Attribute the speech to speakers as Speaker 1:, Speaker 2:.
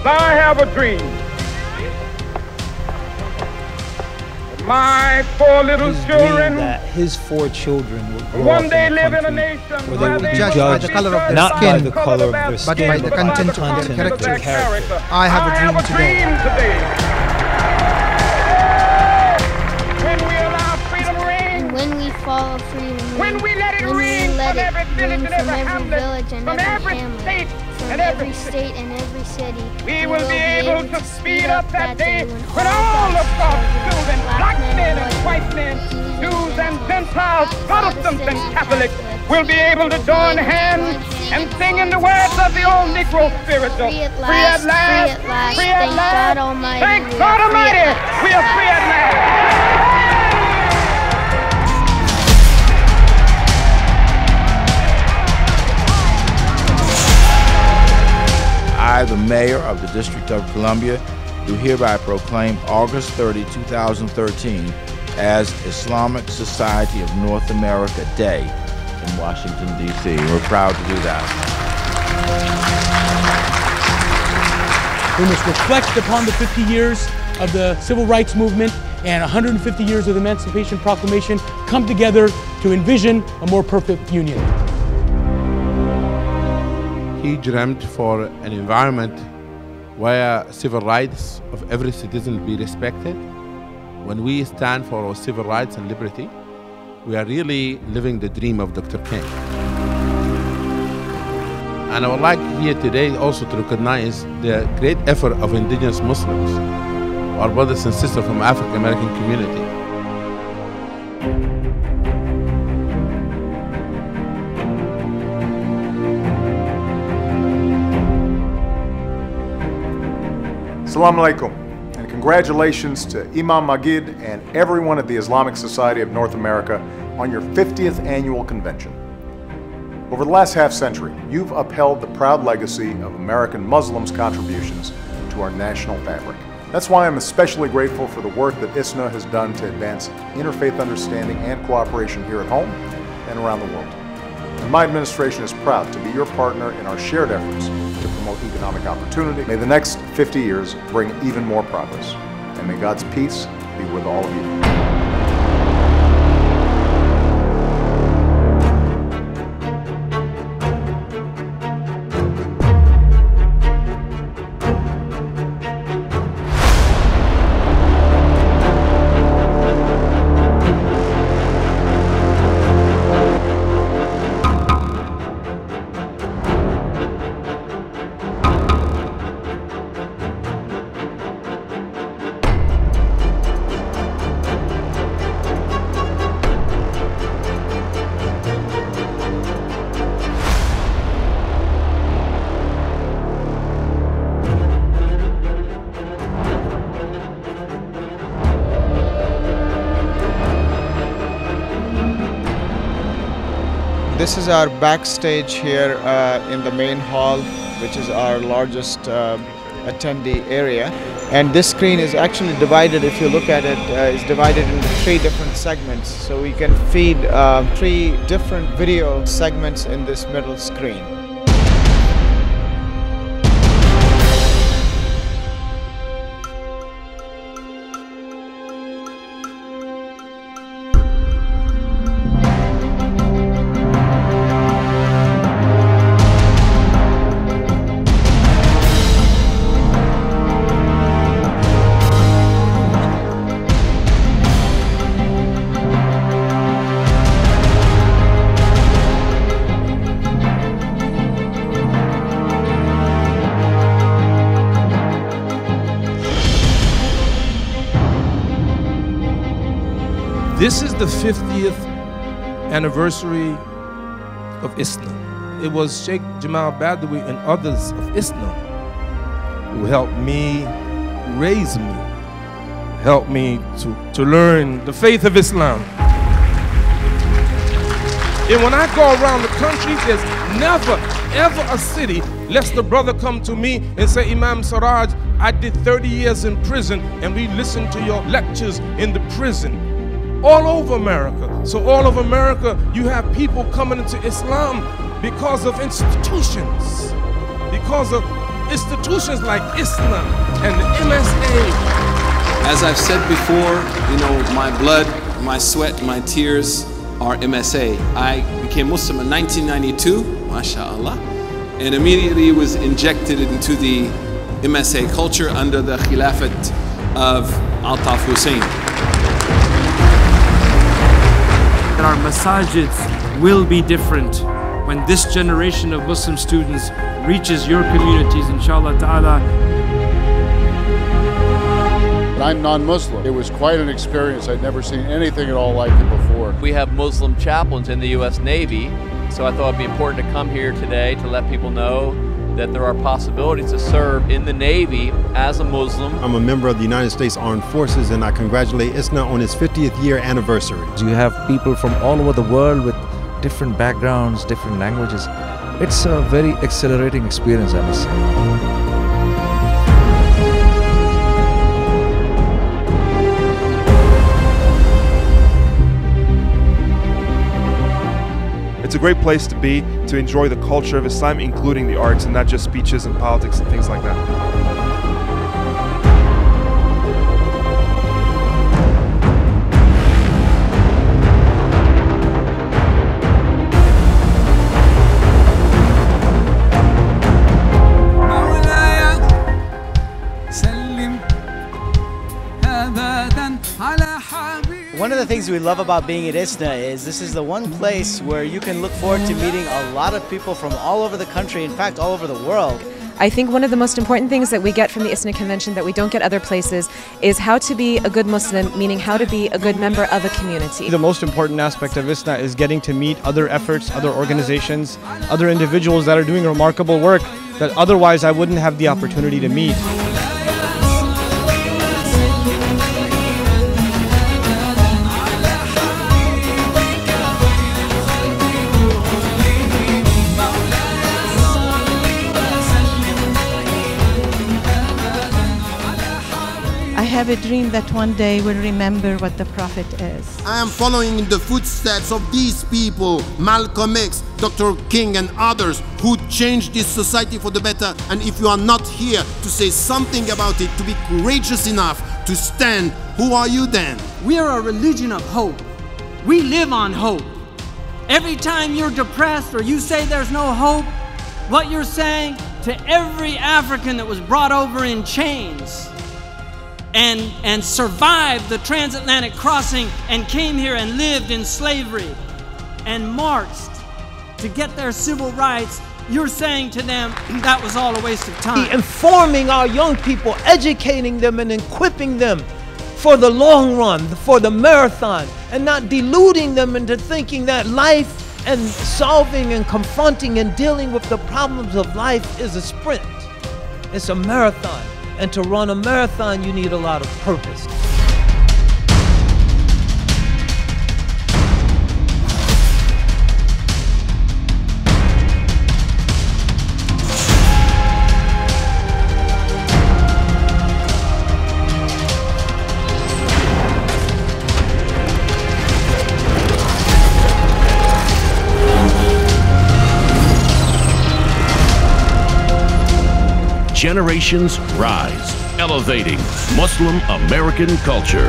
Speaker 1: I have a dream. My four little children,
Speaker 2: that his four children will grow
Speaker 1: one
Speaker 2: up
Speaker 1: day
Speaker 2: in a
Speaker 1: live in a
Speaker 2: country
Speaker 1: nation
Speaker 2: where
Speaker 1: where
Speaker 2: they will be
Speaker 1: they
Speaker 3: judged by the color of their
Speaker 2: not
Speaker 3: skin,
Speaker 2: by the color of their
Speaker 3: but
Speaker 2: skin,
Speaker 3: by the content of their character. I have a dream today.
Speaker 1: When we allow freedom ring,
Speaker 4: when we follow freedom,
Speaker 1: when we let it ring from every village and every hamlet, from every state and every
Speaker 4: state and every city,
Speaker 1: we will be able to speed up that day when all of God's children, black men and white men, Jews and Gentiles, Protestants and Catholics, will be able to join hands and sing in the words of the old Negro spiritual.
Speaker 4: Free at last, free at last, thank God Almighty.
Speaker 1: Thank God Almighty, we are free at last.
Speaker 5: I, the Mayor of the District of Columbia, do hereby proclaim August 30, 2013 as Islamic Society of North America Day in Washington, D.C. We're proud to do that.
Speaker 6: We must reflect upon the 50 years of the Civil Rights Movement and 150 years of the Emancipation Proclamation come together to envision a more perfect union.
Speaker 7: He dreamt for an environment where civil rights of every citizen be respected. When we stand for our civil rights and liberty, we are really living the dream of Dr. King. And I would like here today also to recognize the great effort of indigenous Muslims, our brothers and sisters from African American community.
Speaker 8: Assalamu alaikum, and congratulations to Imam Magid and everyone at the Islamic Society of North America on your 50th annual convention. Over the last half-century, you've upheld the proud legacy of American Muslims' contributions to our national fabric. That's why I'm especially grateful for the work that ISNA has done to advance interfaith understanding and cooperation here at home and around the world. And my administration is proud to be your partner in our shared efforts to promote economic opportunity. May the next 50 years bring even more progress, and may God's peace be with all of you.
Speaker 9: This is our backstage here in the main hall, which is our largest attendee area. And this screen is actually divided, if you look at it, is divided into 3 different segments. So we can feed 3 different video segments in this middle screen.
Speaker 10: This is the 50th anniversary of ISNA. It was Sheikh Jamal Badawi and others of ISNA who helped me, raise me, helped me to learn the faith of Islam. And when I go around the country, there's never, ever a city lest the brother come to me and say, Imam Siraj, I did 30 years in prison and we listened to your lectures in the prison. All over America. So all over America, you have people coming into Islam because of institutions, because of institutions like ISNA and the MSA.
Speaker 11: As I've said before, you know, my blood, my sweat, my tears are MSA. I became Muslim in 1992, mashallah, and immediately was injected into the MSA culture under the Khilafat of Altaf Hussein.
Speaker 12: Our masajids will be different when this generation of Muslim students reaches your communities, inshallah ta'ala.
Speaker 13: I'm non-Muslim. It was quite an experience. I'd never seen anything at all like it before.
Speaker 14: We have Muslim chaplains in the U.S. Navy, so I thought it'd be important to come here today to let people know that there are possibilities to serve in the Navy as a Muslim.
Speaker 15: I'm a member of the United States Armed Forces, and I congratulate ISNA on its 50th year anniversary.
Speaker 16: You have people from all over the world with different backgrounds, different languages. It's a very exhilarating experience, I must say.
Speaker 17: It's a great place to be, to enjoy the culture of Islam, including the arts, and not just speeches and politics and things like that.
Speaker 18: One of the things we love about being at ISNA is this is the one place where you can look forward to meeting a lot of people from all over the country, in fact all over the world.
Speaker 19: I think one of the most important things that we get from the ISNA convention that we don't get other places is how to be a good Muslim, meaning how to be a good member of a community.
Speaker 3: The most important aspect of ISNA is getting to meet other efforts, other organizations, other individuals that are doing remarkable work that otherwise I wouldn't have the opportunity to meet.
Speaker 20: I have a dream that one day we'll remember what the Prophet is.
Speaker 21: I am following in the footsteps of these people, Malcolm X, Dr. King and others who changed this society for the better. And if you are not here to say something about it, to be courageous enough to stand, who are you then?
Speaker 22: We are a religion of hope. We live on hope. Every time you're depressed or you say there's no hope, what you're saying to every African that was brought over in chains and survived the transatlantic crossing and came here and lived in slavery and marched to get their civil rights, you're saying to them that was all a waste of time.
Speaker 23: Informing our young people, educating them and equipping them for the long run, for the marathon, and not deluding them into thinking that life and solving and confronting and dealing with the problems of life is a sprint. It's a marathon. And to run a marathon, you need a lot of purpose.
Speaker 24: Generations Rise, elevating Muslim American culture.